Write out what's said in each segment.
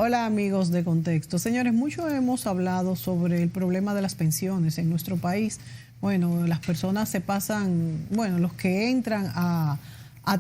Hola amigos de Contexto. Señores, mucho hemos hablado sobre el problema de las pensiones en nuestro país. Bueno, las personas se pasan, bueno, los que entran a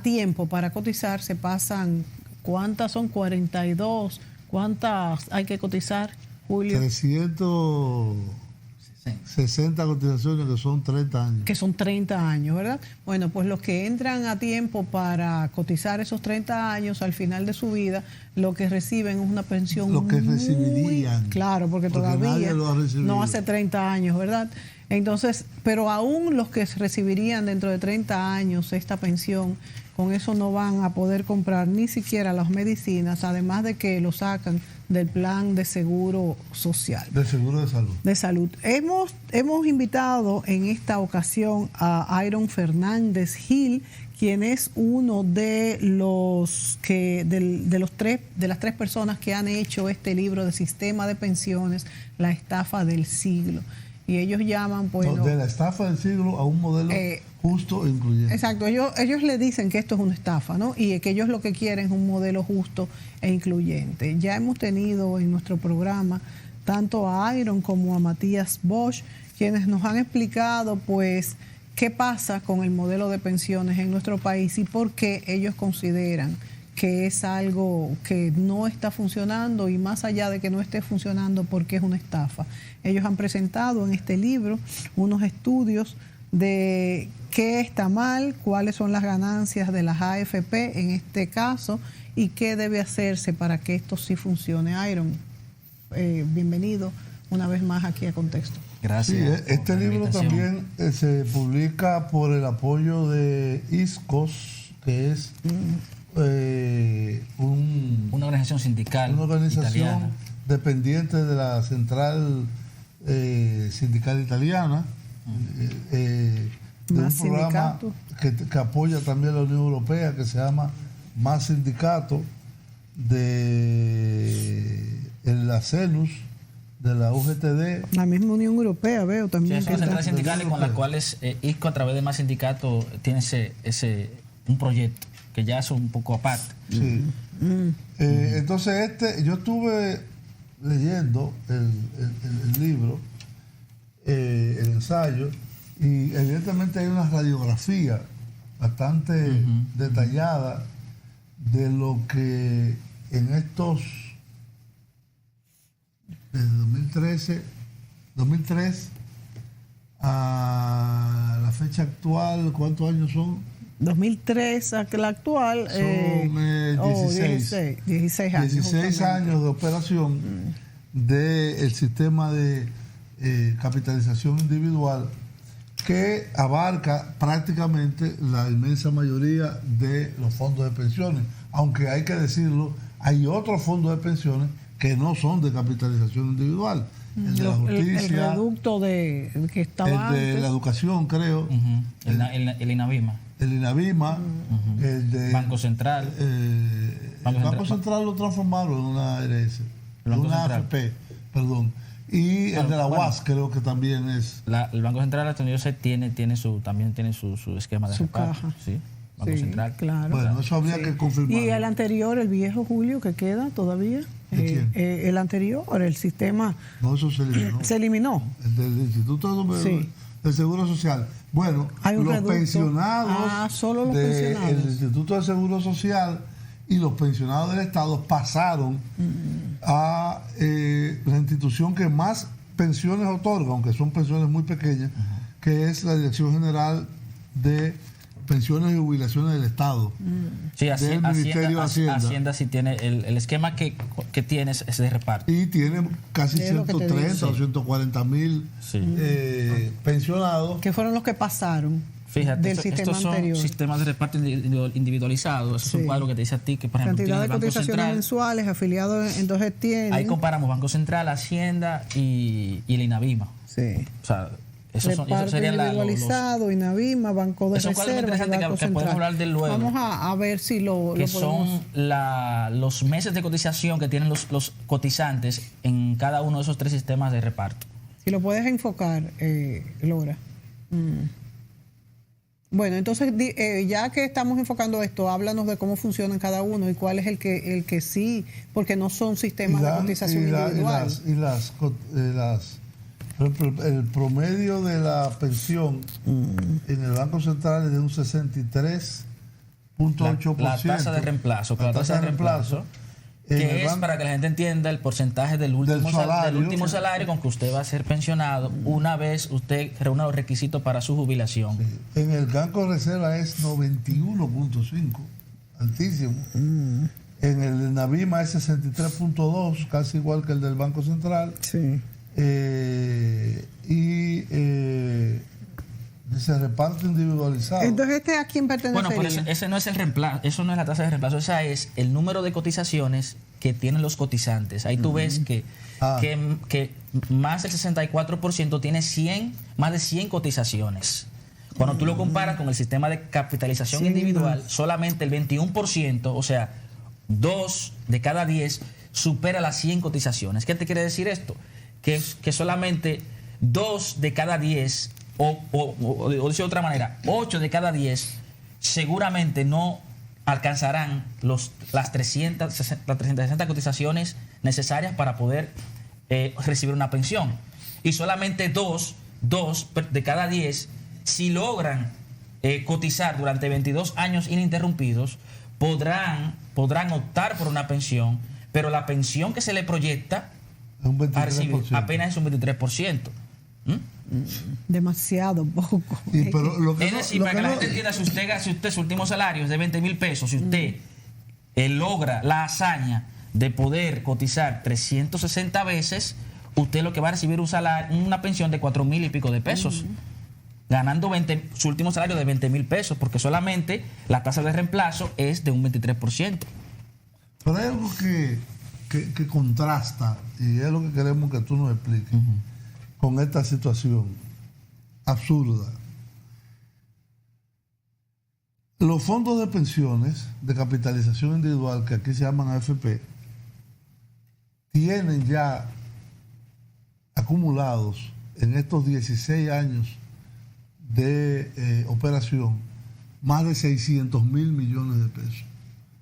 tiempo para cotizar se pasan, ¿cuántas son? 42. ¿Cuántas hay que cotizar, Julio? 360 cotizaciones, que son 30 años. Que son 30 años, ¿verdad? Bueno, pues los que entran a tiempo para cotizar esos 30 años, al final de su vida, lo que reciben es una pensión Lo que recibirían. Claro, porque todavía no hace 30 años, ¿verdad? Entonces, pero aún los que recibirían dentro de 30 años esta pensión, con eso no van a poder comprar ni siquiera las medicinas, además de que lo sacan del plan de seguro social. Del seguro de salud. De salud. Hemos invitado en esta ocasión a Iron Fernández Gil, quien es uno de las tres personas que han hecho este libro de Sistema de Pensiones, la estafa del siglo. Y ellos llaman, pues... No, de la estafa del siglo a un modelo justo e incluyente. Exacto, ellos le dicen que esto es una estafa, ¿no? Y que ellos lo que quieren es un modelo justo e incluyente. Ya hemos tenido en nuestro programa tanto a Iron como a Matías Bosch, quienes nos han explicado, pues, qué pasa con el modelo de pensiones en nuestro país y por qué ellos consideran que es algo que no está funcionando, y más allá de que no esté funcionando, porque es una estafa. Ellos han presentado en este libro unos estudios de qué está mal, cuáles son las ganancias de las AFP en este caso y qué debe hacerse para que esto sí funcione. Iron, bienvenido una vez más aquí a Contexto. Gracias. Sí, este libro también se publica por el apoyo de ISCOS, que es una organización sindical, una organización italiana, dependiente de la central sindical italiana, de un programa que apoya también la Unión Europea, que se llama Más Sindicato, de la CENUS, de la UGTD. La misma Unión Europea, veo también. Sí, son centrales sindicales con las cuales ISCO, a través de Más Sindicato, tiene un proyecto que ya es un poco aparte. Sí. Entonces yo estuve leyendo el libro, el ensayo, y evidentemente hay una radiografía bastante detallada de lo que en estos, desde 2003 a la fecha actual, ¿cuántos años son? 2003 a la actual son 16 años. 16 años de operación del sistema de capitalización individual, que abarca prácticamente la inmensa mayoría de los fondos de pensiones, aunque hay que decirlo, hay otros fondos de pensiones que no son de capitalización individual. El de la justicia, el reducto que estaba el de la educación, creo, el INAVIMA. El INAVIMA, el de Banco Central. El Banco Central lo transformaron en una ARS, una AFP, perdón. Y el de la UAS creo que también es. El Banco Central, hasta donde yo sé, también tiene su esquema de su reparto. Caja. Sí, Banco Central. Claro. Bueno, eso habría que confirmar. Y el anterior, el viejo, Julio, que queda todavía. ¿De quién? El anterior, el sistema. No, eso se eliminó. Se eliminó. El del Instituto del Seguro Social. Bueno, los pensionados solo los pensionados del Instituto del Seguro Social y los pensionados del Estado pasaron a la institución que más pensiones otorga, aunque son pensiones muy pequeñas, que es la Dirección General de Pensiones y Jubilaciones del Estado. Sí, del Ministerio de Hacienda. Hacienda sí tiene el esquema que tiene es de reparto. Y tiene casi 130 o 140 mil pensionados. Que fueron los que pasaron. Fíjate, estos son anterior. Sistemas de reparto individualizados. Eso es un cuadro que te dice a ti que, por ejemplo, cantidad de Banco cotizaciones Central, mensuales, afiliados en dos gestiones. Ahí comparamos Banco Central, Hacienda y el INAVIMA. Sí. O sea, eso serían individualizado, INAVIMA, Banco de Reservas, que podemos hablar del luego. Vamos a ver si lo que podemos... son los meses de cotización que tienen los cotizantes en cada uno de esos tres sistemas de reparto. Si lo puedes enfocar, Laura. Bueno, entonces ya que estamos enfocando esto, háblanos de cómo funcionan cada uno y cuál es el que sí, porque no son sistemas de cotización individual. Por ejemplo, el promedio de la pensión en el Banco Central es de un 63.8%. La tasa de reemplazo. La tasa de reemplazo. Que es, para que la gente entienda, el porcentaje del último salario con que usted va a ser pensionado una vez usted reúna los requisitos para su jubilación. Sí. En el Banco de Reserva es 91.5, altísimo. En el de Navima es 63.2, casi igual que el del Banco Central. Sí. Se reparto individualizado. Entonces, ¿a quién pertenecería? Bueno, pero ese no es el reemplazo, eso no es la tasa de reemplazo, esa es el número de cotizaciones que tienen los cotizantes. Ahí tú ves que más del 64% tiene más de 100 cotizaciones. Cuando tú lo comparas con el sistema de capitalización individual, solamente el 21%, o sea, 2 de cada 10, supera las 100 cotizaciones. ¿Qué te quiere decir esto? Que solamente 2 de cada 10, o dicho de otra manera, 8 de cada 10 seguramente no alcanzarán las 360 cotizaciones necesarias para poder recibir una pensión. Y solamente 2 de cada 10, si logran cotizar durante 22 años ininterrumpidos, podrán optar por una pensión, pero la pensión que se le proyecta a recibir apenas es un 23%. Demasiado poco. Es decir, para que la gente entienda, si usted su último salario es de 20,000 pesos, si usted logra la hazaña de poder cotizar 360 veces, usted lo que va a recibir una pensión de 4,000 y pico de pesos, ganando su último salario de 20,000 pesos, porque solamente la tasa de reemplazo es de un 23%. Pero hay algo que contrasta, y es lo que queremos que tú nos expliques, con esta situación absurda. Los fondos de pensiones de capitalización individual, que aquí se llaman AFP, tienen ya acumulados en estos 16 años de operación más de 600,000 millones de pesos.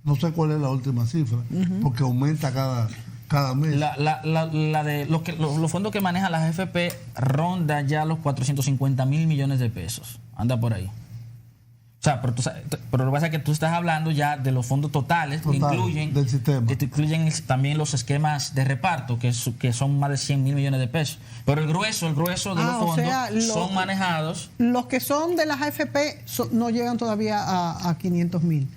No sé cuál es la última cifra, porque aumenta cada mes. Los fondos que manejan las AFP rondan ya los 450,000 millones de pesos. Anda por ahí. O sea, pero lo que pasa es que tú estás hablando ya de los fondos totales que incluyen del sistema. Que incluyen también los esquemas de reparto, que son más de 100,000 millones de pesos. Pero el grueso de los fondos son manejados. Los que son de las AFP no llegan todavía a 500,000.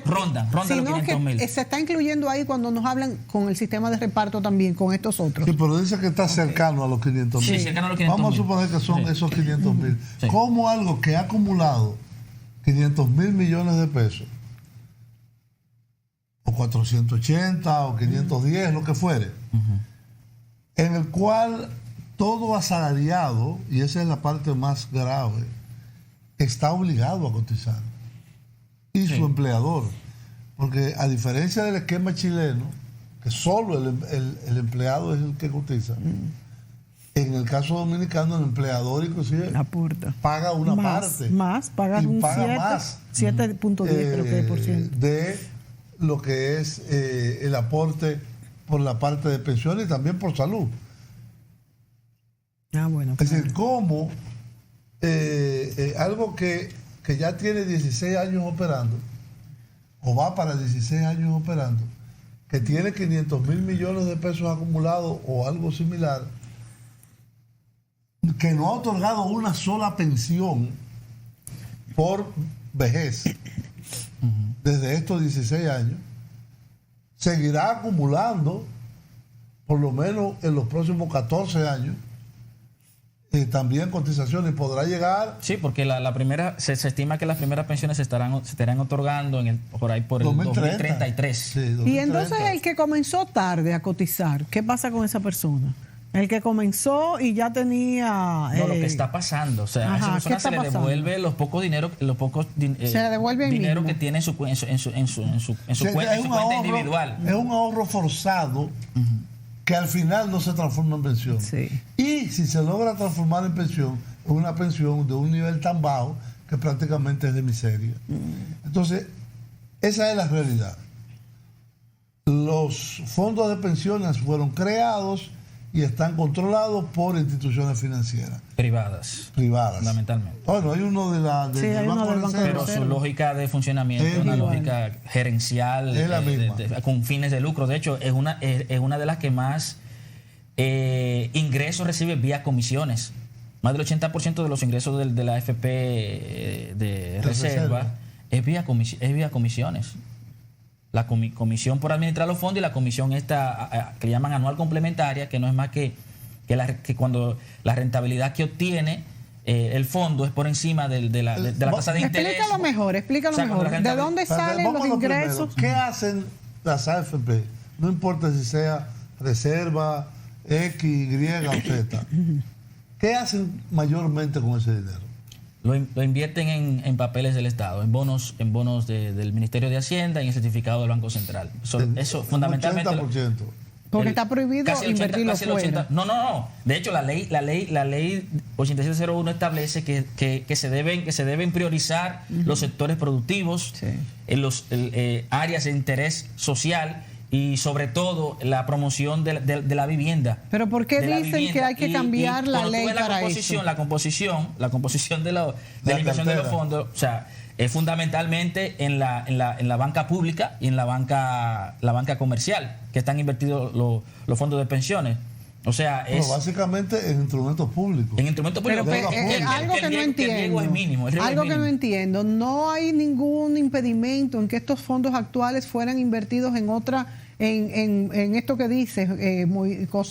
Rondan los 500,000. Se está incluyendo ahí cuando nos hablan con el sistema de reparto también, con estos otros. Sí, pero dice que está cercano a los 500,000. Sí, cercano a los 500,000. Vamos a suponer que son esos 500,000. Sí. ¿Cómo algo que ha acumulado 500,000 millones de pesos, o 480, o 510, lo que fuere, en el cual todo asalariado, y esa es la parte más grave, está obligado a cotizar? Y su empleador, porque a diferencia del esquema chileno, que solo el empleado es el que cotiza, en el caso dominicano el empleador inclusive paga una parte. Paga un 7.10 creo que por ciento. De lo que es el aporte por la parte de pensiones y también por salud. Bueno, es decir, como algo que ya tiene 16 años operando, o va para 16 años operando, que tiene 500,000 millones de pesos acumulados o algo similar, que no ha otorgado una sola pensión por vejez desde estos 16 años, seguirá acumulando por lo menos en los próximos 14 años también cotizaciones, y podrá llegar. Sí, porque la primera se estima que las primeras pensiones se estarán otorgando por el 2033. Sí, 2030. Y entonces el que comenzó tarde a cotizar, ¿qué pasa con esa persona? El que comenzó y ya tenía... lo que está pasando, o sea, a esa persona se le devuelve los pocos dinero que tiene en su cuenta individual. Es un ahorro forzado que al final no se transforma en pensión. Sí. Y si se logra transformar en pensión, es una pensión de un nivel tan bajo que prácticamente es de miseria. Entonces, esa es la realidad. Los fondos de pensiones fueron creados y están controlados por instituciones financieras. Privadas. Fundamentalmente. Bueno, hay uno de la del Banco de Reserva. Pero su lógica de funcionamiento es una lógica gerencial, es la misma. Con fines de lucro. De hecho, es una de las que más ingresos recibe vía comisiones. Más del 80% de los ingresos de la AFP de reserva es vía comisiones. La comisión por administrar los fondos y la comisión esta que le llaman anual complementaria, que no es más que cuando la rentabilidad que obtiene el fondo es por encima de la tasa de interés. Explícalo mejor. ¿De dónde salen los ingresos? ¿Qué hacen las AFP? No importa si sea reserva, X, Y o Z. ¿Qué hacen mayormente con ese dinero? Lo invierten en papeles del Estado, en bonos del Ministerio de Hacienda y en certificado del Banco Central. Eso fundamentalmente. 80%. Porque está prohibido invertirlo fuera. No. De hecho, la ley 8701 establece que se deben priorizar los sectores productivos, los áreas de interés social y sobre todo la promoción de la vivienda. Pero ¿por qué dicen que hay que cambiar la ley para eso? La composición de la inversión de los fondos, o sea, es fundamentalmente en la banca pública y en la banca comercial que están invertidos los fondos de pensiones. O sea, básicamente en instrumentos públicos. Pero algo que no entiendo. Algo que no entiendo. No hay ningún impedimento en que estos fondos actuales fueran invertidos en otra, en esto que dices,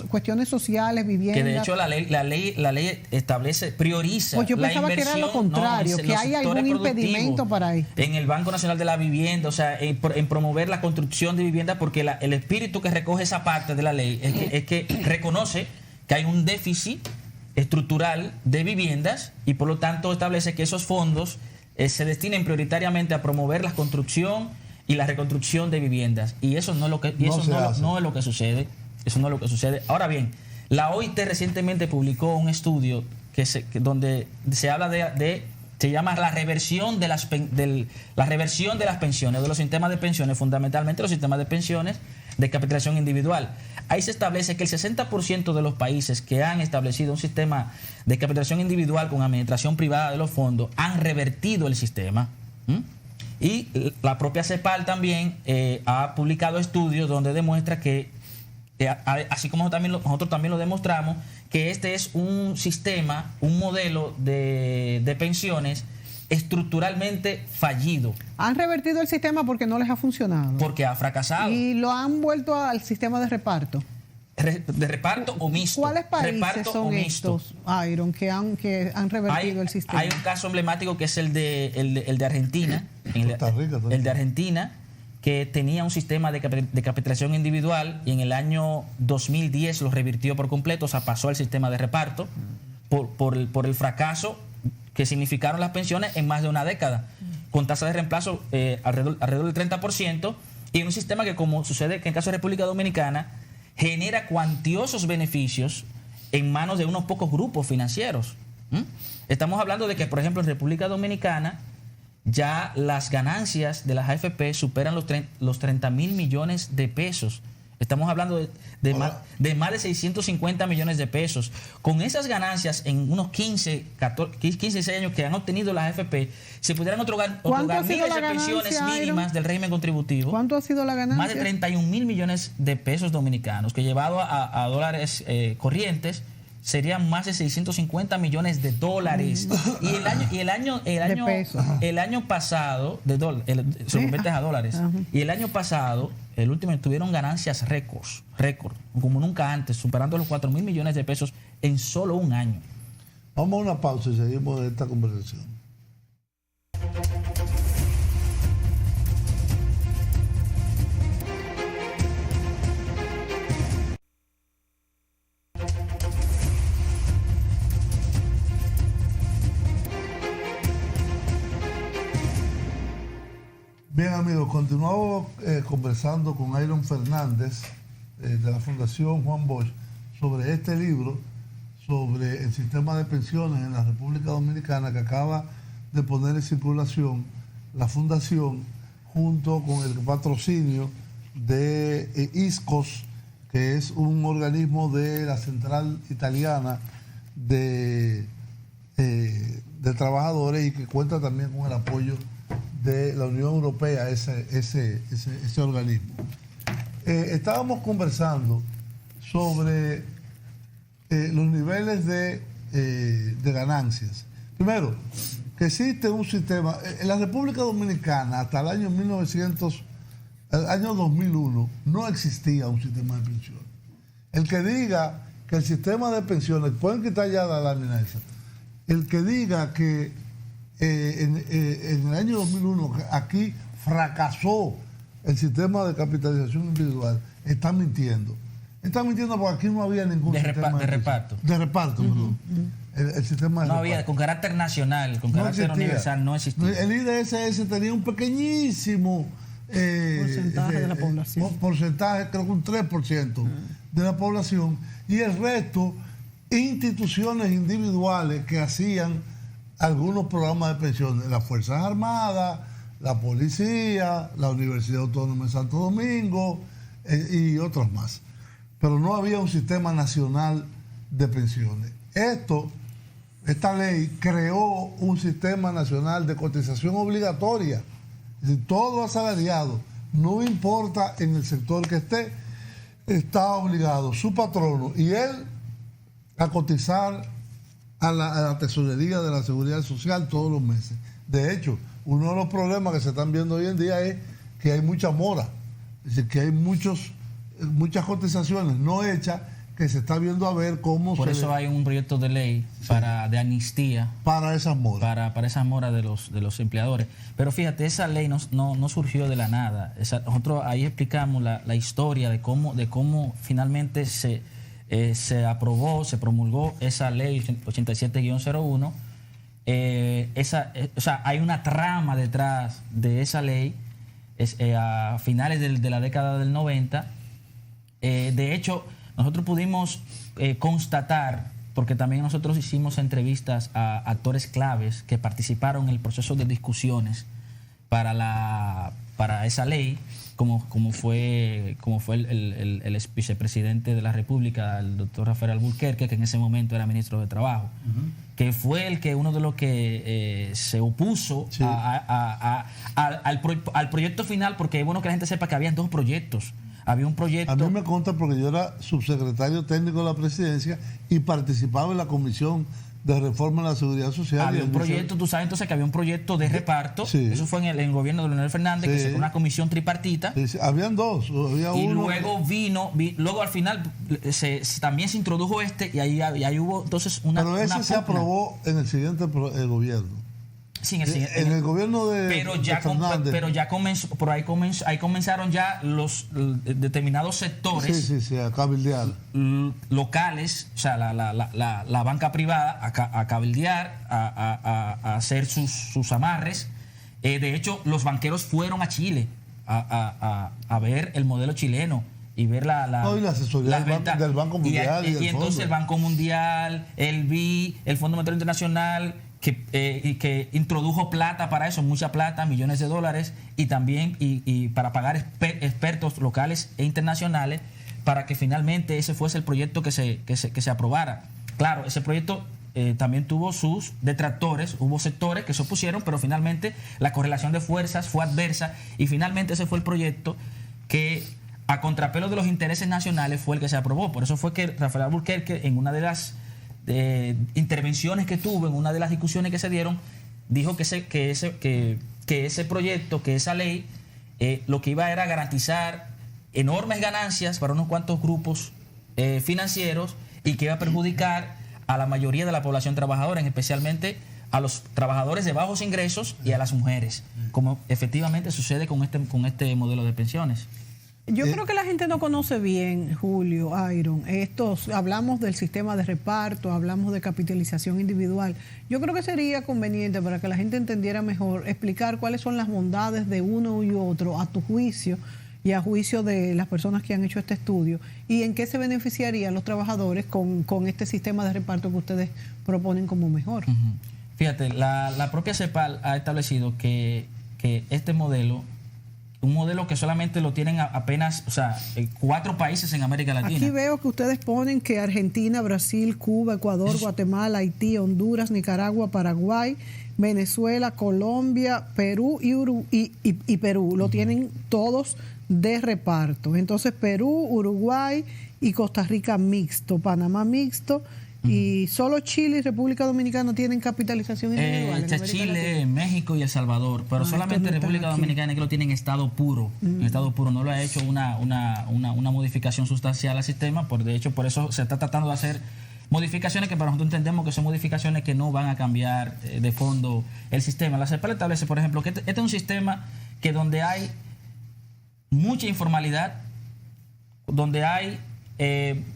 cuestiones sociales, vivienda. Que de hecho la ley establece, prioriza. Pues yo pensaba que era lo contrario, que hay algún impedimento para ahí. En el Banco Nacional de la Vivienda, o sea, en promover la construcción de vivienda, porque el espíritu que recoge esa parte de la ley es que reconoce que hay un déficit estructural de viviendas y por lo tanto establece que esos fondos se destinen prioritariamente a promover la construcción y la reconstrucción de viviendas. Y eso no es lo que sucede. Eso no es lo que sucede. Ahora bien, la OIT recientemente publicó un estudio donde se habla se llama la reversión de las pensiones, de los sistemas de pensiones, fundamentalmente los sistemas de pensiones de capitalización individual. Ahí se establece que el 60% de los países que han establecido un sistema de capitalización individual con administración privada de los fondos han revertido el sistema. Y la propia CEPAL también ha publicado estudios donde demuestra que, así como nosotros también lo demostramos, que este es un sistema, un modelo de pensiones estructuralmente fallido. Han revertido el sistema porque no les ha funcionado. Porque ha fracasado. Y lo han vuelto al sistema de reparto. ¿De reparto o mixto? ¿Cuáles países son estos, Iron, que han revertido el sistema? Hay un caso emblemático que es el de Argentina. El de Argentina, que tenía un sistema de capitalización individual y en el año 2010 lo revirtió por completo, o sea, pasó al sistema de reparto por el fracaso que significaron las pensiones en más de una década, con tasa de reemplazo alrededor del 30%, y en un sistema que, como sucede que en el caso de República Dominicana, genera cuantiosos beneficios en manos de unos pocos grupos financieros. Estamos hablando de que, por ejemplo, en República Dominicana ya las ganancias de las AFP superan los 30 mil millones de pesos. Estamos hablando de más de 650 millones de pesos. Con esas ganancias en unos 15, 16 años que han obtenido las AFP, se pudieran otorgar miles de pensiones mínimas del régimen contributivo. ¿Cuánto ha sido la ganancia? Más de 31 mil millones de pesos dominicanos, que llevado a dólares corrientes serían más de 650 millones de dólares. Y el año pasado, se lo conviertes a dólares. Y el año pasado, el último, tuvieron ganancias récord, como nunca antes, superando los 4 mil millones de pesos en solo un año. Vamos a una pausa y seguimos esta conversación. Bien, amigos, continuamos conversando con Iron Fernández de la Fundación Juan Bosch sobre este libro, sobre el sistema de pensiones en la República Dominicana, que acaba de poner en circulación la fundación junto con el patrocinio de ISCOS, que es un organismo de la Central Italiana de Trabajadores y que cuenta también con el apoyo de la Unión Europea, ese organismo. Estábamos conversando sobre los niveles de ganancias. Primero, que existe un sistema, en la República Dominicana hasta el año 2001 no existía un sistema de pensiones. El que diga que el sistema de pensiones, pueden quitar ya la lámina esa, el que diga que en el año 2001 aquí fracasó el sistema de capitalización individual, está mintiendo. Está mintiendo porque aquí no había ningún sistema de reparto. De reparto, perdón. El sistema de no reparto. Había, con carácter nacional, con carácter universal, no existía. El IDSS tenía un pequeñísimo porcentaje de la población. Porcentaje, creo que un 3% de la población, y el resto, instituciones individuales que hacían algunos programas de pensiones, las Fuerzas Armadas, la Policía, la Universidad Autónoma de Santo Domingo y otros más. Pero no había un sistema nacional de pensiones. Esta ley creó un sistema nacional de cotización obligatoria. Es decir, todo asalariado, no importa en el sector que esté, está obligado su patrono y él a cotizar a la tesorería de la Seguridad Social todos los meses. De hecho, uno de los problemas que se están viendo hoy en día es que hay mucha mora, es decir, que hay muchas cotizaciones no hechas, que se está viendo a ver cómo por eso hay un proyecto de ley de amnistía para esas moras, para esas moras de los empleadores. Pero fíjate, esa ley no surgió de la nada. Nosotros ahí explicamos la historia de cómo finalmente se aprobó, se promulgó esa ley 87-01. O sea, hay una trama detrás de esa ley a finales de la década del 90. De hecho, nosotros pudimos constatar, porque también nosotros hicimos entrevistas a actores claves que participaron en el proceso de discusiones para esa ley, como fue el ex vicepresidente de la República, el doctor Rafael Alburquerque, que en ese momento era ministro de Trabajo, que fue uno de los que se opuso al proyecto final, porque es bueno que la gente sepa que habían dos proyectos. Había un proyecto... A mí me consta porque yo era subsecretario técnico de la presidencia y participaba en la Comisión de Reforma de la Seguridad Social. Había un proyecto, tú sabes entonces que había un proyecto de reparto. Sí. Eso fue en el gobierno de Leonel Fernández, que se creó una comisión tripartita. Sí. Habían dos. Había y uno. Luego al final también se introdujo y ahí hubo entonces una... Pero ese se aprobó en el siguiente gobierno. Sí, en el gobierno de Fernández. Pero ya ahí comenzaron ya los determinados sectores a cabildear. Locales, o sea, la banca privada a cabildear, a hacer sus amarres. De hecho, los banqueros fueron a Chile a ver el modelo chileno y ver la asesoría del Banco Mundial. Y entonces el Banco Mundial, el BI, el Fondo Monetario Internacional, que introdujo plata para eso, mucha plata, millones de dólares, y también y para pagar expertos locales e internacionales para que finalmente ese fuese el proyecto que se aprobara. Claro, ese proyecto también tuvo sus detractores, hubo sectores que se opusieron, pero finalmente la correlación de fuerzas fue adversa y finalmente ese fue el proyecto que, a contrapelo de los intereses nacionales, fue el que se aprobó. Por eso fue que Rafael Alburquerque, en una de las intervenciones que tuvo, en una de las discusiones que se dieron, dijo que ese proyecto, que esa ley, lo que iba era garantizar enormes ganancias para unos cuantos grupos financieros y que iba a perjudicar a la mayoría de la población trabajadora, especialmente a los trabajadores de bajos ingresos y a las mujeres, como efectivamente sucede con este modelo de pensiones. Yo creo que la gente no conoce bien, Julio, Iron. Hablamos del sistema de reparto, hablamos de capitalización individual. Yo creo que sería conveniente, para que la gente entendiera mejor, explicar cuáles son las bondades de uno y otro a tu juicio y a juicio de las personas que han hecho este estudio, y en qué se beneficiarían los trabajadores con este sistema de reparto que ustedes proponen como mejor. Fíjate, la propia CEPAL ha establecido que este modelo, un modelo que solamente lo tienen apenas, 4 países en América Latina. Aquí veo que ustedes ponen que Argentina, Brasil, Cuba, Ecuador, Guatemala, Haití, Honduras, Nicaragua, Paraguay, Venezuela, Colombia, Perú y Perú. Lo tienen todos de reparto. Entonces Perú, Uruguay y Costa Rica mixto, Panamá mixto. Y solo Chile y República Dominicana tienen capitalización individual. Chile, México y El Salvador, pero solamente República Dominicana que lo tiene en estado puro. En estado puro, no lo ha hecho una modificación sustancial al sistema. De hecho, por eso se está tratando de hacer modificaciones que para nosotros entendemos que son modificaciones que no van a cambiar de fondo el sistema. La CEPAL establece, por ejemplo, que este es un sistema que donde hay mucha informalidad, donde hay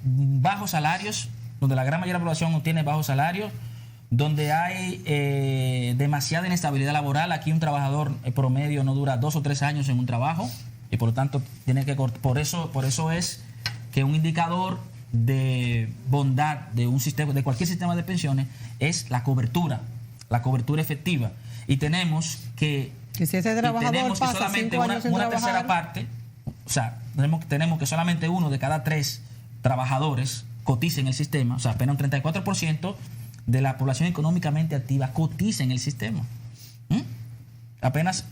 bajos salarios, donde la gran mayoría de la población tiene bajos salarios, donde hay demasiada inestabilidad laboral. Aquí un trabajador promedio no dura 2 o 3 años en un trabajo y por lo tanto tiene que por eso es que un indicador de bondad de un sistema, de cualquier sistema de pensiones, es la cobertura efectiva. Y tenemos que si ese trabajador pasa solamente 5 años sin una trabajar, tercera parte, tenemos que solamente 1 de cada 3 trabajadores cotiza en el sistema, apenas un 34% de la población económicamente activa cotiza en el sistema. Apenas,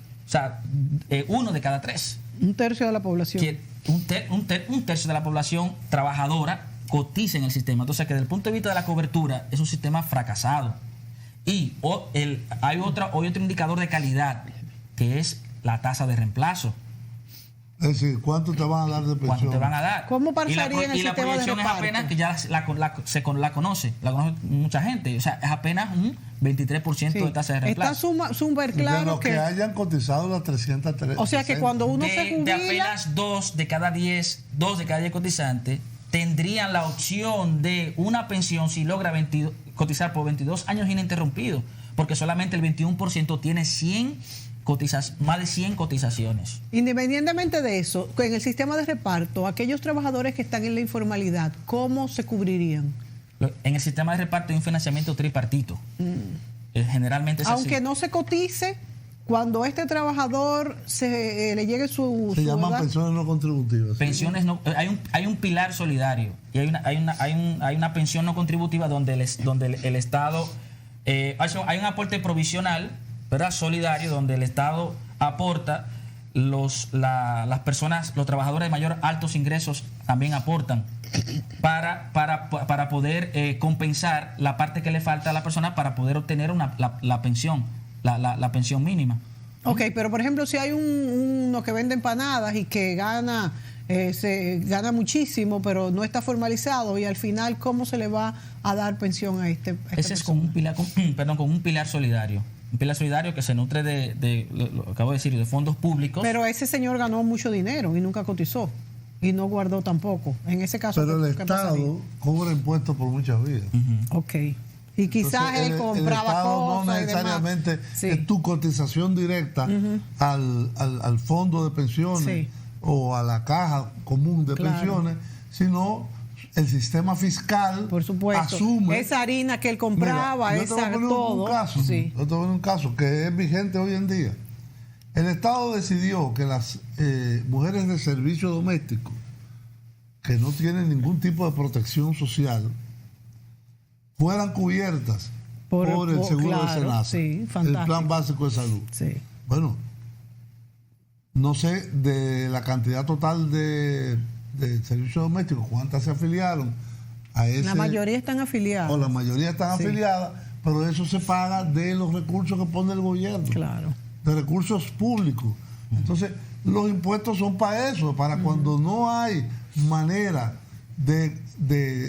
1 de cada 3. Un tercio de la población. Un tercio de la población trabajadora cotiza en el sistema. Entonces, que desde el punto de vista de la cobertura es un sistema fracasado. Y hay otro indicador de calidad, que es la tasa de reemplazo. Es decir, ¿cuánto te van a dar de pensión? ¿Cuánto te van a dar? ¿Cómo pasaría en el sistema de reparto? Y la proyección es apenas que ya la conoce mucha gente. O sea, es apenas un 23% de tasa de reemplazo. Está súper claro de los que hayan cotizado las 303. O sea, que cuando uno se jubila... De apenas 2 de cada 10 cotizantes tendrían la opción de una pensión si logra cotizar por 22 años ininterrumpidos, porque solamente el 21% tiene más de 100 cotizaciones. Independientemente de eso, en el sistema de reparto, aquellos trabajadores que están en la informalidad, ¿cómo se cubrirían? En el sistema de reparto hay un financiamiento tripartito. Generalmente es aunque así. No se cotice, cuando este trabajador le llegue su llaman edad, pensiones no contributivas. Pensiones no, hay un pilar solidario y hay una pensión no contributiva donde el Estado hay un aporte provisional, ¿verdad? Solidario, donde el Estado aporta, las personas, los trabajadores de mayor altos ingresos también aportan para poder compensar la parte que le falta a la persona para poder obtener la pensión, la pensión mínima. Ok, pero por ejemplo, si hay uno que vende empanadas y que gana muchísimo, pero no está formalizado, y al final, ¿cómo se le va a dar pensión a esta Ese es con un pilar solidario. Un pilar solidario que se nutre lo acabo de decir, de fondos públicos. Pero ese señor ganó mucho dinero y nunca cotizó y no guardó tampoco. En ese caso, pero el Estado cobra impuestos por muchas vías. Ok. Y quizás él compraba cosas. No necesariamente es tu cotización directa al fondo de pensiones o a la caja común de pensiones, sino el sistema fiscal, por supuesto, asume esa harina que él compraba, yo te voy a poner un caso que es vigente hoy en día. El Estado decidió que las mujeres de servicio doméstico que no tienen ningún tipo de protección social fueran cubiertas por el seguro de SENASA, el Plan Básico de Salud. Bueno, no sé de la cantidad total de servicios domésticos, cuántas se afiliaron a ese. La mayoría están afiliadas. O la mayoría están afiliadas, pero eso se paga de los recursos que pone el gobierno. Claro. De recursos públicos. Entonces, los impuestos son para eso, para cuando no hay manera de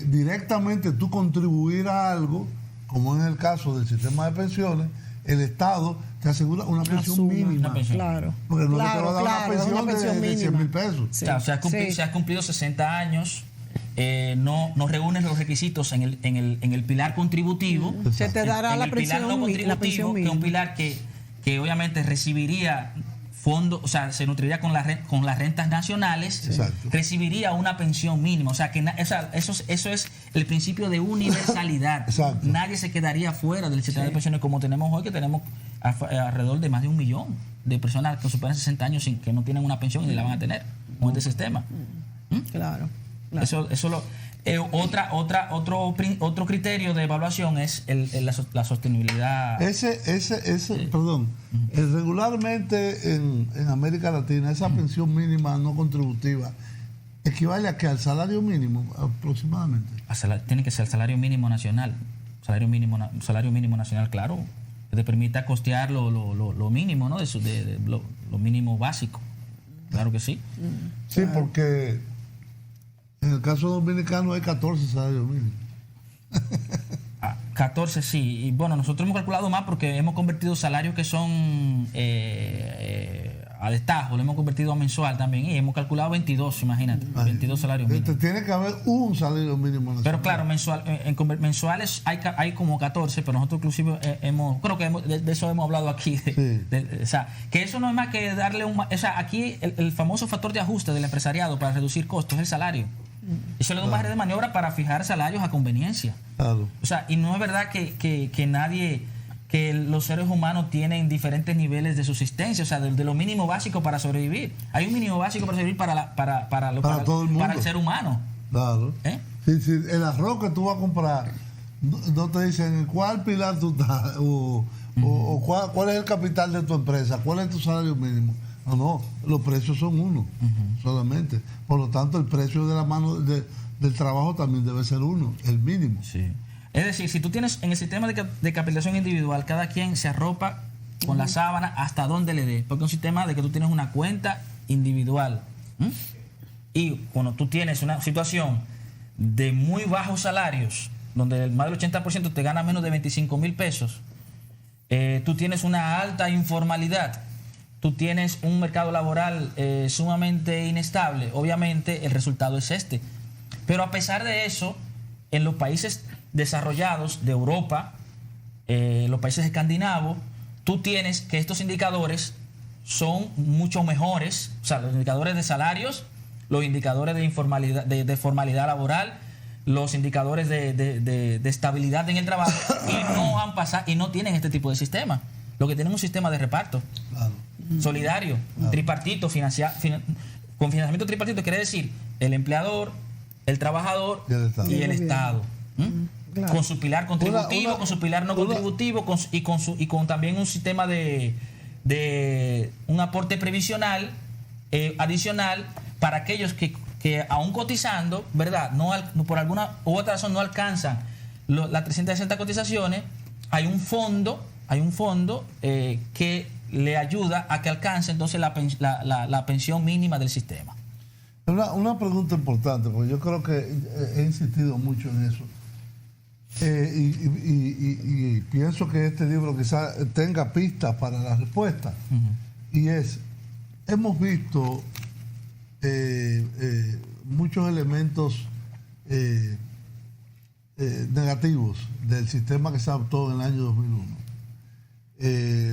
directamente tú contribuir a algo, como en el caso del sistema de pensiones, el Estado te asegura una pensión mínima. Claro. Porque no te va a dar una pensión de 100,000 pesos. Sí. O sea, si has cumplido 60 años, no reúnes los requisitos en el pilar contributivo. Se te dará la pensión mínima. Que es un pilar que obviamente recibiría fondo, o sea, se nutriría con las rentas nacionales, exacto, recibiría una pensión mínima. O sea, que eso es el principio de universalidad. Exacto. Nadie se quedaría fuera del sistema de pensiones como tenemos hoy, que tenemos alrededor de más de 1 millón de personas que superan 60 años que no tienen una pensión y la van a tener con este sistema. Claro. Otro criterio de evaluación es la sostenibilidad. Perdón, regularmente en América Latina esa pensión mínima no contributiva equivale a que al salario mínimo aproximadamente. Tiene que ser el salario mínimo nacional. Salario mínimo nacional, claro, que te permita costear lo mínimo, ¿no? Lo mínimo básico. Claro que sí. Sí, porque en el caso dominicano hay 14 salarios mínimos. 14, sí. Y bueno, nosotros hemos calculado más porque hemos convertido salarios que son a destajo, lo hemos convertido a mensual también y hemos calculado 22, imagínate, 22 salarios mínimos. Tiene que haber un salario mínimo nacional. Pero claro, mensuales hay como 14, pero nosotros inclusive creo que de eso hemos hablado aquí. O sea, que eso no es más que darle o sea, aquí el famoso factor de ajuste del empresariado para reducir costos es el salario. Eso le da un margen de maniobra para fijar salarios a conveniencia. Claro. O sea, y no es verdad que los seres humanos tienen diferentes niveles de subsistencia, o sea, de lo mínimo básico para sobrevivir. Hay un mínimo básico para sobrevivir para todo el mundo, para el ser humano. Claro. Sí, el arroz que tú vas a comprar, no te dicen en cuál pilar tú estás, o cuál es el capital de tu empresa, cuál es tu salario mínimo. No, los precios son uno, solamente. Por lo tanto, el precio de la mano del trabajo también debe ser uno, el mínimo. Sí. Es decir, si tú tienes en el sistema de capitalización individual, cada quien se arropa con la sábana hasta donde le dé, porque es un sistema de que tú tienes una cuenta individual. Y cuando tú tienes una situación de muy bajos salarios, donde más del 80% te gana menos de 25,000 pesos, tú tienes una alta informalidad, tú tienes un mercado laboral sumamente inestable, obviamente el resultado es este. Pero a pesar de eso, en los países desarrollados de Europa, los países escandinavos, tú tienes que estos indicadores son mucho mejores, o sea, los indicadores de salarios, los indicadores de informalidad, de formalidad laboral, los indicadores de estabilidad en el trabajo, y no han pasado y no tienen este tipo de sistema. Lo que tienen es un sistema de reparto solidario, tripartito, con financiamiento tripartito, quiere decir el empleador, el trabajor y el Estado. Claro. Con su pilar contributivo, con su pilar no contributivo, y con también un sistema de un aporte previsional adicional para aquellos que aún cotizando, ¿verdad? No por alguna u otra razón no alcanzan las 360 cotizaciones, hay un fondo que le ayuda a que alcance entonces la pensión mínima del sistema. Una pregunta importante, porque yo creo que he insistido mucho en eso. Y pienso que este libro quizás tenga pistas para la respuesta. Y hemos visto muchos elementos negativos del sistema que se adoptó en el año 2001.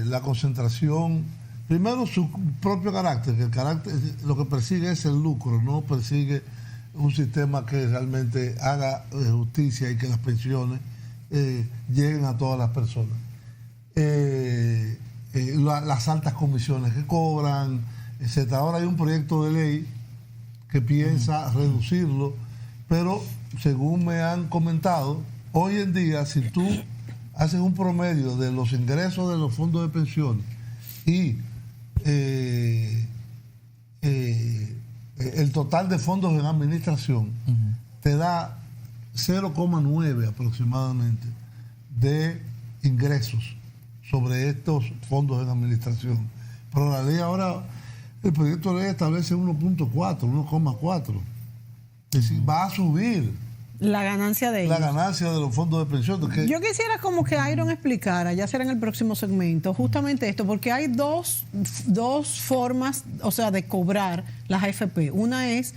La concentración, primero su propio carácter, que el carácter lo que persigue es el lucro, no persigue un sistema que realmente haga justicia y que las pensiones lleguen a todas las personas. Las altas comisiones que cobran, etc. Ahora hay un proyecto de ley que piensa reducirlo, pero según me han comentado, hoy en día si tú haces un promedio de los ingresos de los fondos de pensiones y el total de fondos en administración, te da 0,9 aproximadamente de ingresos sobre estos fondos en administración. Pero la ley ahora, el proyecto de ley establece 1.4, 1,4. Es decir, va a subir la ganancia de ellos. La ganancia de los fondos de pensión. Yo quisiera como que Iron explicara, ya será en el próximo segmento, justamente esto, porque hay dos formas, o sea, de cobrar las AFP. Una es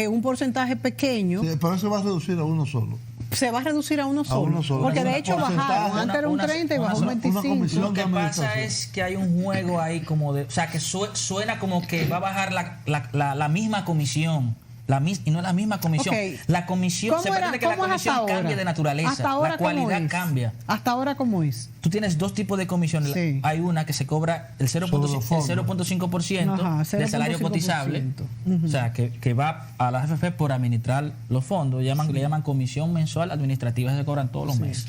un porcentaje pequeño. Sí, pero eso va a reducir a uno solo. se va a reducir a uno solo. Porque de hecho bajaron. Antes era un 30 y bajó un 25. Lo que pasa es que hay un juego ahí como de... O sea, que suena como que va a bajar la misma comisión. Y no es la misma comisión. Okay. La comisión, se pretende que la comisión cambie de naturaleza. Hasta ahora, la cualidad cambia. ¿Hasta ahora cómo es? Tú tienes dos tipos de comisiones. Sí. Hay una que se cobra el 0.5% del salario cotizable. O sea, que va a la AFP por administrar los fondos. Le llaman comisión mensual administrativa. Se cobran todos los meses.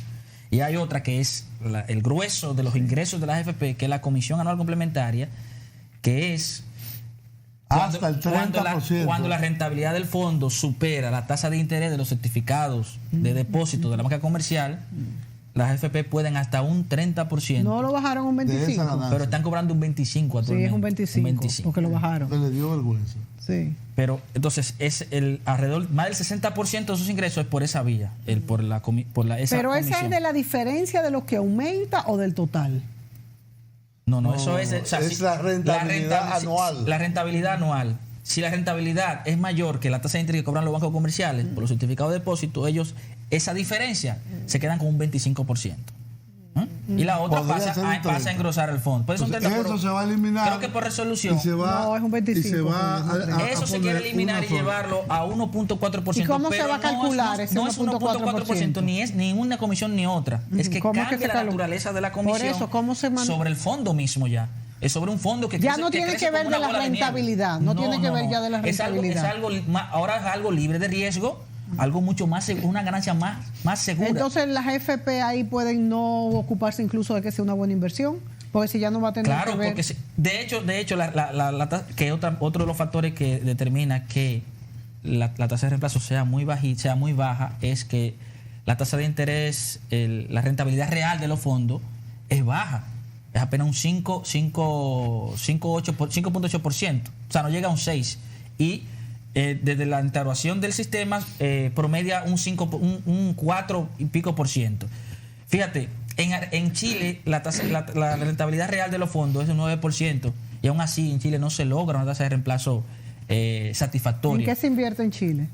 Y hay otra que es el grueso de los ingresos de la AFP, que es la comisión anual complementaria, que es... Hasta el 30%. Cuando la rentabilidad del fondo supera la tasa de interés de los certificados de depósito de la banca comercial, las AFP pueden hasta un 30%. No lo bajaron un 25%. Pero están cobrando un 25% actualmente. Sí, es un 25%. Porque lo bajaron. Le dio vergüenza. Sí. Pero entonces es alrededor, más del 60% de sus ingresos es por esa vía, esa Pero comisión. ¿esa es de la diferencia de lo que aumenta o del total? No, eso es... O sea, es la rentabilidad anual. La rentabilidad anual. Si la rentabilidad es mayor que la tasa de interés que cobran los bancos comerciales por los certificados de depósito, ellos, esa diferencia, se quedan con un 25%. Y la otra pasa a engrosar el fondo. Eso se va a eliminar. Creo que por resolución. No, es un 25%. Eso se quiere eliminar y llevarlo a 1.4%. ¿Y cómo se va a calcular ese 1.4%? No es 1.4%, ni una comisión ni otra. Es que cambia la naturaleza de la comisión. Por eso, ¿cómo se sobre el fondo mismo ya. Es sobre un fondo que ya no tiene que ver de la rentabilidad. No tiene que ver ya de la rentabilidad. Ahora es algo libre de riesgo. Algo mucho más, una ganancia más segura. Entonces las FP ahí pueden no ocuparse incluso de que sea una buena inversión, porque si ya no va a tener que ver. Porque de hecho que otro de los factores que determina que la tasa de reemplazo sea muy baja es que la tasa de interés, la rentabilidad real de los fondos es baja. Es apenas un 5.8%. O sea, no llega a un 6%. Y desde la instauración del sistema promedia un 4 y pico %. Fíjate, en Chile la rentabilidad real de los fondos es de un 9%, y aún así en Chile no se logra una tasa de reemplazo satisfactoria. ¿En qué se invierte en Chile?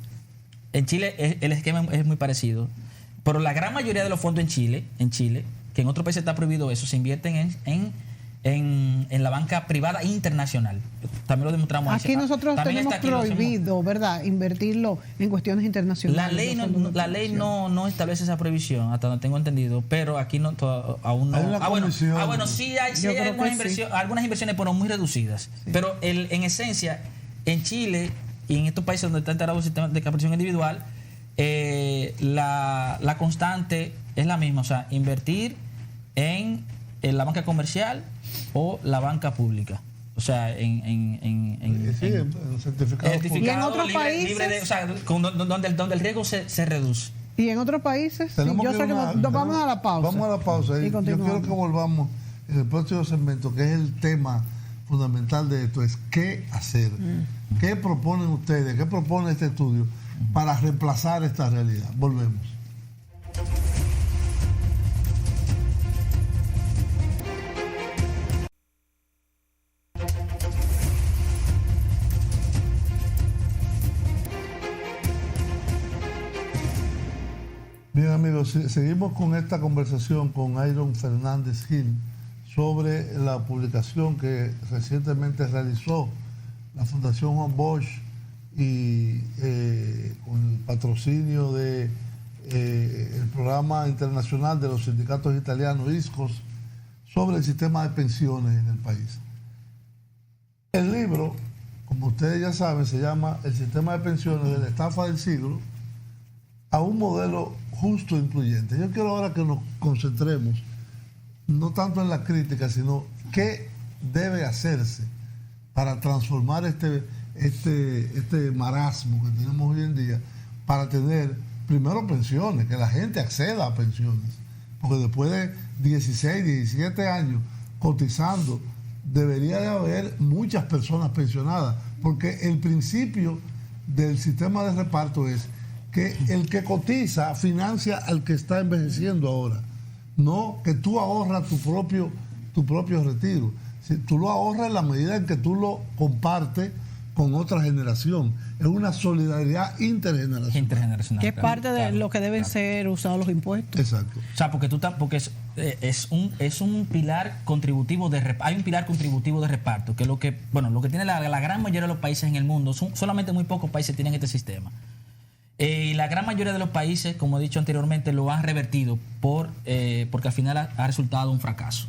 En Chile el esquema es muy parecido, pero la gran mayoría de los fondos en Chile, que en otros países está prohibido eso, se invierten en la banca privada internacional. También lo demostramos. Aquí nosotros tenemos prohibido, ¿verdad?, invertirlo en cuestiones internacionales. La ley no establece esa prohibición, hasta donde tengo entendido, pero aquí aún no. Sí hay algunas inversiones, pero muy reducidas. Sí. Pero en esencia, en Chile y en estos países donde está integrado el sistema de capitalización individual, la constante es la misma, o sea, invertir en la banca comercial o la banca pública. O sea, en certificado. ¿Y en otros países? Donde el riesgo se reduce. ¿Y en otros países? Vamos a la pausa. Vamos a la pausa. Yo quiero que volvamos en el próximo segmento, que es el tema fundamental de esto, es qué hacer. ¿Qué proponen ustedes? ¿Qué propone este estudio para reemplazar esta realidad? Volvemos. Bien, amigos, seguimos con esta conversación con Iron Fernández Gil sobre la publicación que recientemente realizó la Fundación Juan Bosch y con el patrocinio de el programa internacional de los sindicatos italianos ISCOS sobre el sistema de pensiones en el país. El libro, como ustedes ya saben, se llama El sistema de pensiones de la estafa del siglo a un modelo justo e incluyente. Yo quiero ahora que nos concentremos no tanto en la crítica, sino qué debe hacerse para transformar este marasmo que tenemos hoy en día, para tener primero pensiones, que la gente acceda a pensiones, porque después de 16, 17 años cotizando, debería de haber muchas personas pensionadas, porque el principio del sistema de reparto es que el que cotiza financia al que está envejeciendo ahora, no que tú ahorras tu propio retiro. Si tú lo ahorras en la medida en que tú lo compartes con otra generación. Es una solidaridad intergeneracional. Que es parte de lo que deben ser usados los impuestos. Exacto. O sea, porque es un pilar contributivo hay un pilar contributivo de reparto, que es lo que tiene la gran mayoría de los países en el mundo. Solamente muy pocos países tienen este sistema. Y la gran mayoría de los países, como he dicho anteriormente, lo han revertido porque al final ha resultado un fracaso.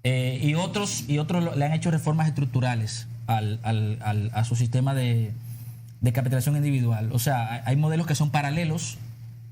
Y otros le han hecho reformas estructurales a su sistema de capitalización individual. O sea, hay modelos que son paralelos,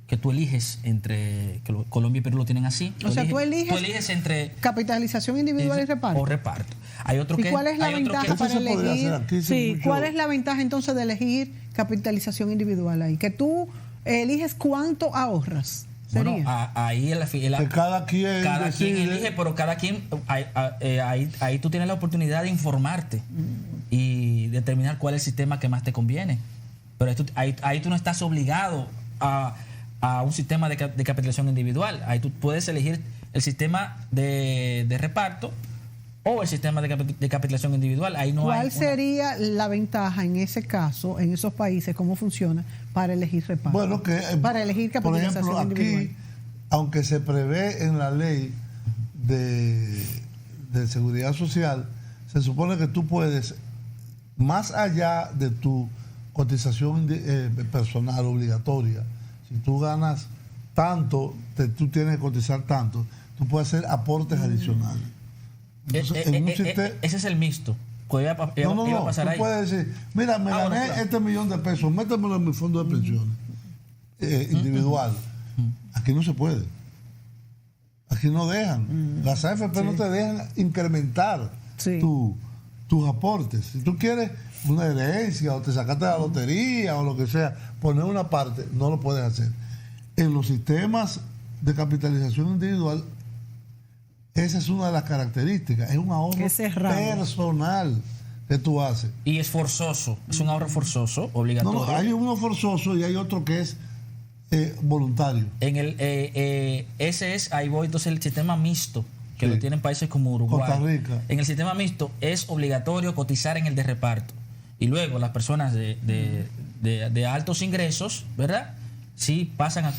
que tú eliges entre, que Colombia y Perú lo tienen así. Tú eliges entre capitalización individual y reparto. O reparto. Hay otro ¿Y cuál es la ventaja para elegir? ¿Cuál es la ventaja entonces de elegir capitalización individual ahí? Que tú eliges cuánto ahorras. Bueno, ahí que cada quien elige, pero cada quien ahí tú tienes la oportunidad de informarte y determinar cuál es el sistema que más te conviene. Pero ahí tú no estás obligado a un sistema de capitalización individual. Ahí tú puedes elegir el sistema de reparto o el sistema de capitalización individual. Ahí no ¿Cuál sería la ventaja en ese caso, en esos países, cómo funciona para elegir reparto? Bueno, para elegir capitalización por ejemplo, individual. Aquí, aunque se prevé en la ley de seguridad social, se supone que tú puedes, más allá de tu cotización personal obligatoria, si tú ganas tanto, tú tienes que cotizar tanto, tú puedes hacer aportes adicionales. Entonces, ese es el mixto. No, tú puedes decir, mira, me gané este $1.000.000, métemelo en mi fondo de pensiones individual. Aquí no se puede. Aquí no dejan. Las AFP no te dejan incrementar tus aportes. Si tú quieres una herencia o te sacaste de la lotería o lo que sea, poner una parte, no lo puedes hacer. En los sistemas de capitalización individual, esa es una de las características. Es un ahorro personal que tú haces. Y es forzoso. Es un ahorro forzoso, obligatorio. No, hay uno forzoso y hay otro que es voluntario. Ahí voy, entonces el sistema mixto, que lo tienen países como Uruguay. Costa Rica. En el sistema mixto es obligatorio cotizar en el de reparto. Y luego las personas de altos ingresos, ¿verdad?, sí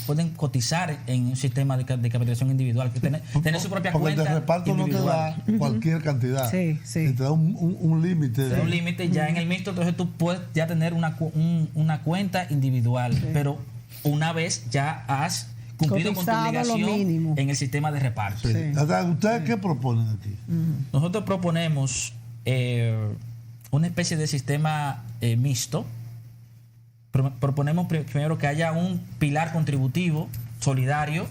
pueden cotizar en un sistema de capitalización individual, que tener su propia cuenta. Porque el de reparto individual no te da cualquier cantidad. Sí. Te da un límite. Te da un límite ya en el mixto, entonces tú puedes ya tener una cuenta individual, pero una vez ya has cumplido con tu obligación en el sistema de reparto. Sí. ¿Ustedes qué proponen aquí? Nosotros proponemos una especie de sistema mixto. Proponemos primero que haya un pilar contributivo solidario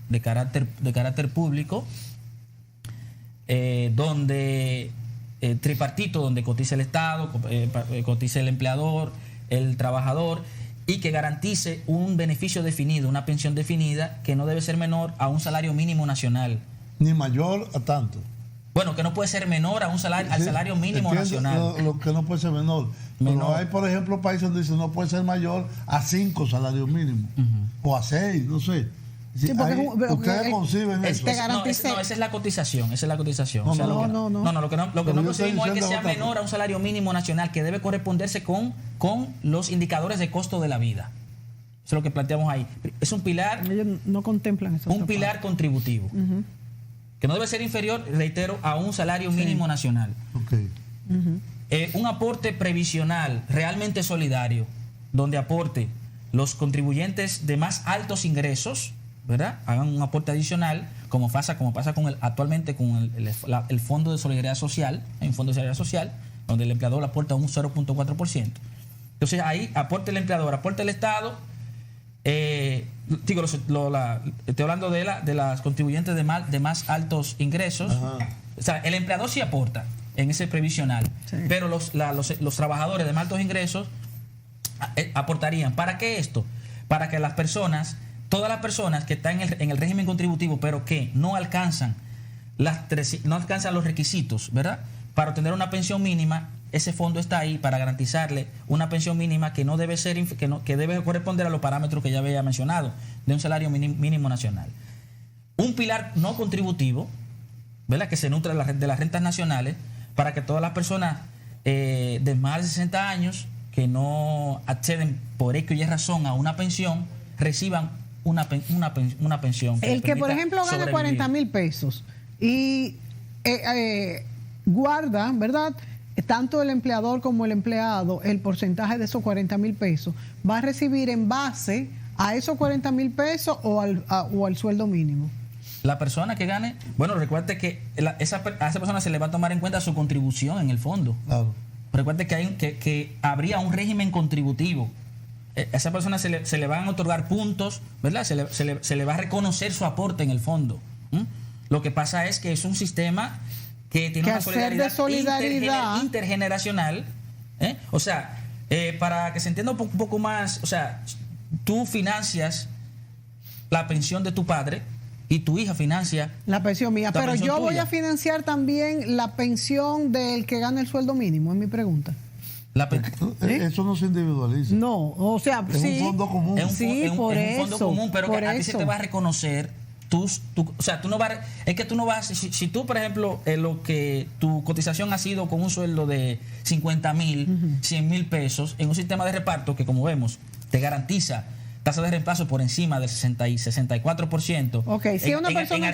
de carácter público, donde tripartito, donde cotice el Estado, cotice el empleador, el trabajador, y que garantice un beneficio definido, una pensión definida que no debe ser menor a un salario mínimo nacional. Ni mayor a tanto. Bueno, que no puede ser menor a al salario mínimo nacional. Lo que no puede ser menor. Pero hay, por ejemplo, países donde dicen no puede ser mayor a 5 salarios mínimos. O a 6, no sé. Ustedes conciben eso. No, esa es la cotización. Lo que no concebimos es que sea menor a un salario mínimo nacional, que debe corresponderse con los indicadores de costo de la vida. Eso es lo que planteamos ahí. Es un pilar. Ellos no contemplan eso. Un pilar contributivo. Que no debe ser inferior, reitero, a un salario mínimo nacional. Un aporte previsional realmente solidario, donde aporte los contribuyentes de más altos ingresos, ¿verdad?, hagan un aporte adicional, como pasa actualmente con el Fondo de Solidaridad Social. Hay un Fondo de Solidaridad Social donde el empleador aporta un 0.4%. Entonces ahí aporta el empleador, aporta el Estado. Estoy hablando de las contribuyentes de más altos ingresos. O sea, el empleador sí aporta en ese previsional, pero los trabajadores de más altos ingresos aportarían. ¿Para qué esto? Para que todas las personas que están en el régimen contributivo, pero que no alcanzan los requisitos, ¿verdad?, para obtener una pensión mínima, ese fondo está ahí para garantizarle una pensión mínima que no debe ser que debe corresponder a los parámetros que ya había mencionado, de un salario mínimo nacional. Un pilar no contributivo, ¿verdad?, que se nutre de las rentas nacionales, para que todas las personas de más de 60 años que no acceden por X o Y razón a una pensión, reciban una pensión. El que, por ejemplo, gana 40,000 pesos y guarda, ¿verdad?, tanto el empleador como el empleado, el porcentaje de esos 40,000 pesos, va a recibir en base a esos 40,000 pesos o al sueldo mínimo. La persona que gane, bueno, recuerde que a esa persona se le va a tomar en cuenta su contribución en el fondo. Claro. Recuerde que habría un régimen contributivo. A esa persona se le van a otorgar puntos, ¿verdad? Se le va a reconocer su aporte en el fondo. Lo que pasa es que es un sistema que tiene una solidaridad intergeneracional. O sea, para que se entienda un poco más, o sea, tú financias la pensión de tu padre y tu hija financia la pensión mía, pero yo voy a financiar también la pensión del que gana el sueldo mínimo, es mi pregunta. Eso no se individualiza. No, o sea, es un fondo común. Es un fondo común, pero que a ti se te va a reconocer. O sea, tú no vas, es que tú no vas, si tú, por ejemplo, lo que tu cotización ha sido con un sueldo de 50,000, 100,000 pesos, en un sistema de reparto que, como vemos, te garantiza tasa de reemplazo por encima del 60 y 64%. Okay, si una persona... en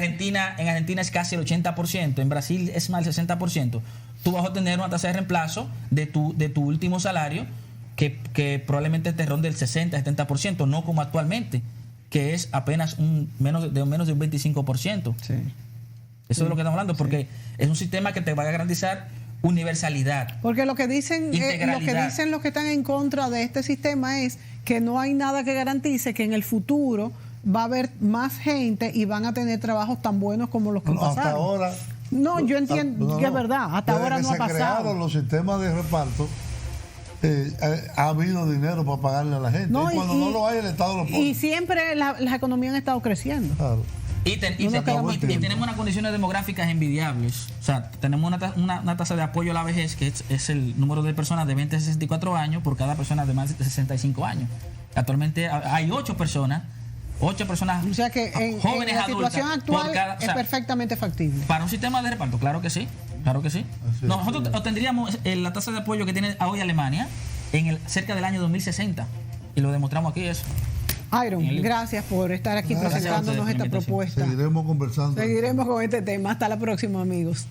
Argentina es casi el 80%, en Brasil es más del 60%. Tú vas a obtener una tasa de reemplazo de tu último salario que probablemente te ronde el 60-70%, no como actualmente, que es apenas menos de un 25%. Sí. Eso es lo que estamos hablando, porque es un sistema que te va a garantizar universalidad. Porque lo que dicen los que están en contra de este sistema es que no hay nada que garantice que en el futuro va a haber más gente y van a tener trabajos tan buenos como los que pasaron. Hasta ahora... No, yo entiendo que es verdad. Hasta ahora no ha pasado. Desde que se crearon los sistemas de reparto, ha habido dinero para pagarle a la gente. No, y cuando no lo hay, el Estado lo pone. Y siempre las economías han estado creciendo. Claro. Y tenemos unas condiciones demográficas envidiables. O sea, tenemos una tasa de apoyo a la vejez que es el número de personas de 20 a 64 años por cada persona de más de 65 años. Actualmente hay 8 personas, o sea que jóvenes en la adultas, situación actual es perfectamente factible. Para un sistema de reparto, claro que sí. Claro que sí. Nosotros obtendríamos la tasa de apoyo que tiene hoy Alemania cerca del año 2060. Y lo demostramos aquí eso. Iron, gracias por estar aquí presentándonos esta propuesta. Seguiremos conversando. Seguiremos con este tema. Hasta la próxima, amigos.